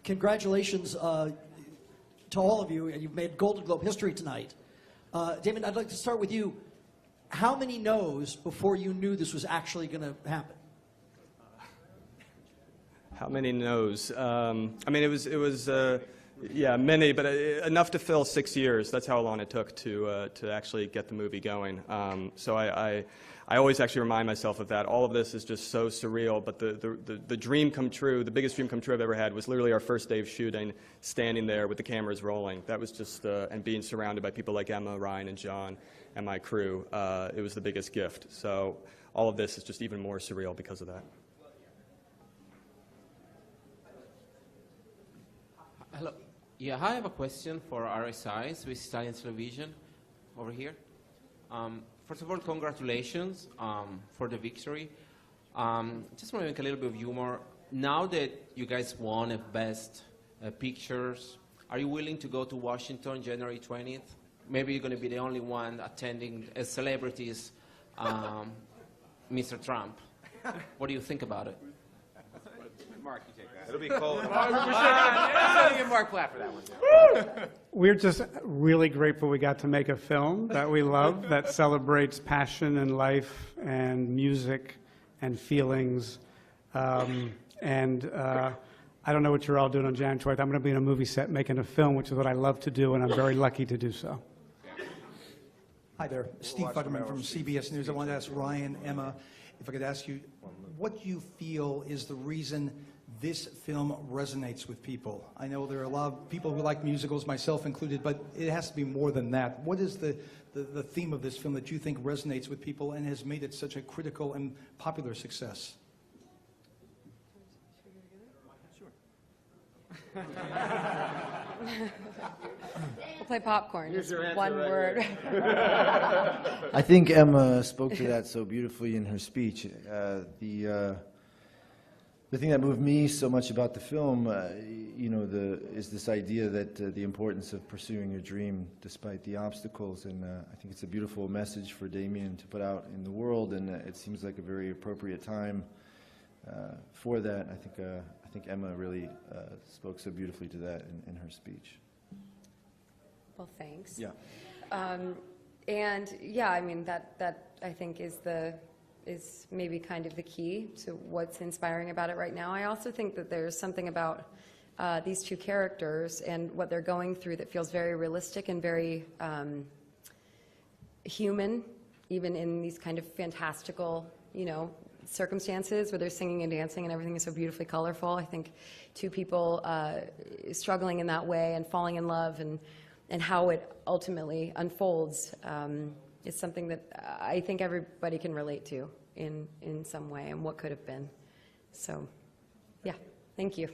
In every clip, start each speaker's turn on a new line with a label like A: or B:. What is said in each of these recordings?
A: Congratulations to all of you. You've made Golden Globe history tonight. Damien, I'd like to start with you. How many no's before you knew this was actually going to happen?
B: How many no's? I mean, it was yeah, many, but enough to fill 6 years. That's how long it took to actually get the movie going. So I always actually remind myself of that. All of this is just so surreal, but the dream come true, the biggest dream come true I've ever had was literally our first day of shooting, standing there with the cameras rolling. That was just, and being surrounded by people like Emma, Ryan, and John, and my crew. It was the biggest gift. So all of this is just even more surreal because of that.
C: Hello. Yeah, I have a question for RSI, Swiss Italian Television, over here. First of all, congratulations for the victory. Just want to make a little bit of humor. Now that you guys won a Best Pictures, are you willing to go to Washington January 20th? Maybe you're going to be the only one attending as celebrities, Mr. Trump. What do you think about it?
D: Mark, you take that. It'll be cold.
C: Mark Platt for that one.
E: We're just really grateful we got to make a film that we love, that celebrates passion and life and music and feelings. I don't know what you're all doing on January 20th. I'm going to be in a movie set making a film, which is what I love to do, and I'm very lucky to do so.
F: Hi there, Steve Futterman from CBS News. I wanted to ask Ryan, Emma, if I could ask you, what you feel is the reason this film resonates with people? I know there are a lot of people who like musicals, myself included, but it has to be more than that. What is the theme of this film that you think resonates with people and has made it such a critical and popular success?
G: We'll play popcorn. Just one word.
H: I think Emma spoke to that so beautifully in her speech. The thing that moved me so much about the film, is this idea that the importance of pursuing your dream despite the obstacles, and I think it's a beautiful message for Damien to put out in the world, and it seems like a very appropriate time for that. I think Emma really spoke so beautifully to that in her speech.
G: Well, thanks.
H: Yeah.
G: And yeah, I mean that I think is maybe kind of the key to what's inspiring about it right now. I also think that there's something about these two characters and what they're going through that feels very realistic and very human, even in these kind of fantastical, circumstances where they're singing and dancing and everything is so beautifully colorful. I think two people struggling in that way and falling in love and how it ultimately unfolds is something that I think everybody can relate to in some way and what could have been. So, yeah, thank you.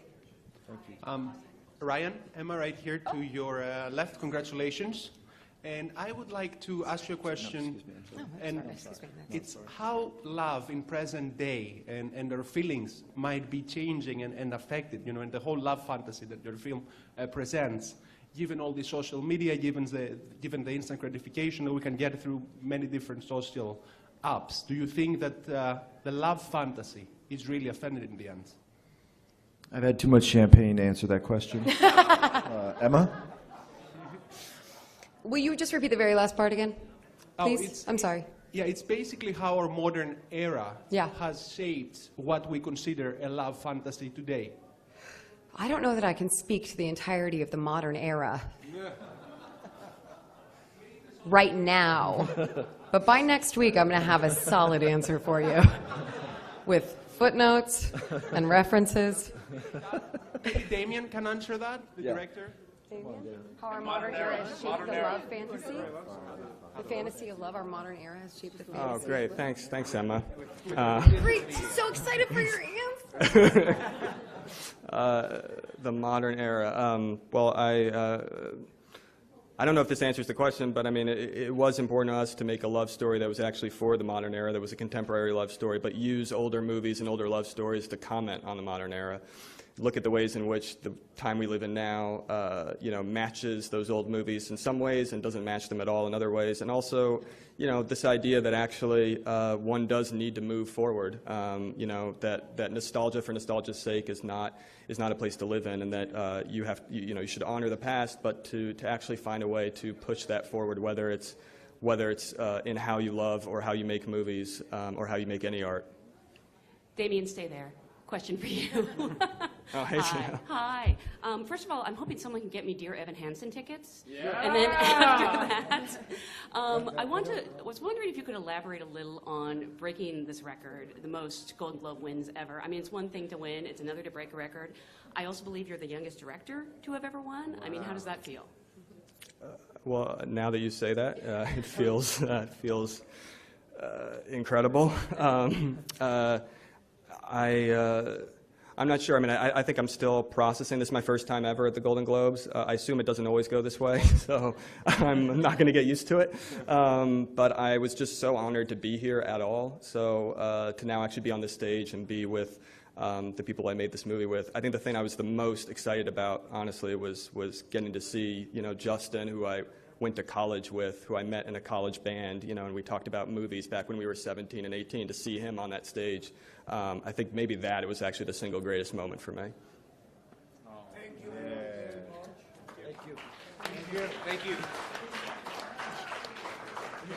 H: Thank you.
I: Ryan, Emma right here to your left, congratulations. And I would like to ask you a question, it's how love in present day and their feelings might be changing and affected, and the whole love fantasy that your film presents, given all the social media, given the instant gratification that we can get through many different social apps. Do you think that the love fantasy is really offended in the end?
H: I've had too much champagne to answer that question. Emma?
G: Will you just repeat the very last part again, please? I'm sorry.
I: Yeah, it's basically how our modern era has shaped what we consider a love fantasy today.
G: I don't know that I can speak to the entirety of the modern era right now, but by next week I'm going to have a solid answer for you with footnotes and references.
I: Maybe Damien can answer that, the director?
G: How our modern era has shaped the love fantasy? The fantasy of love, our modern era has shaped the fantasy.
B: Oh, great. Thanks, Emma.
G: Great. So excited for your answer.
B: The modern era. Well, I don't know if this answers the question, but I mean, it was important to us to make a love story that was actually for the modern era, that was a contemporary love story, but use older movies and older love stories to comment on the modern era. look at the ways in which the time we live in now, matches those old movies in some ways and doesn't match them at all in other ways. And also, this idea that actually one does need to move forward. That nostalgia for nostalgia's sake is not a place to live in, and that you should honor the past, but to actually find a way to push that forward, whether it's in how you love or how you make movies or how you make any art.
J: Damien, stay there. Question for you.
B: Oh, hey,
J: Hi. First of all, I'm hoping someone can get me Dear Evan Hansen tickets. Yeah. And then after that, I was wondering if you could elaborate a little on breaking this record, the most Golden Globe wins ever. I mean, it's one thing to win, it's another to break a record. I also believe you're the youngest director to have ever won. I mean, how does that feel?
B: Well, now that you say that, it feels incredible. I'm not sure. I mean, I think I'm still processing. This is my first time ever at the Golden Globes. I assume it doesn't always go this way, so I'm not going to get used to it. But I was just so honored to be here at all. So to now actually be on this stage and be with the people I made this movie with. I think the thing I was the most excited about, honestly, was getting to see, Justin, who I went to college with, who I met in a college band, and we talked about movies back when we were 17 and 18, to see him on that stage. I think maybe it was actually the single greatest moment for me.
D: Thank you. Thank you. Thank you.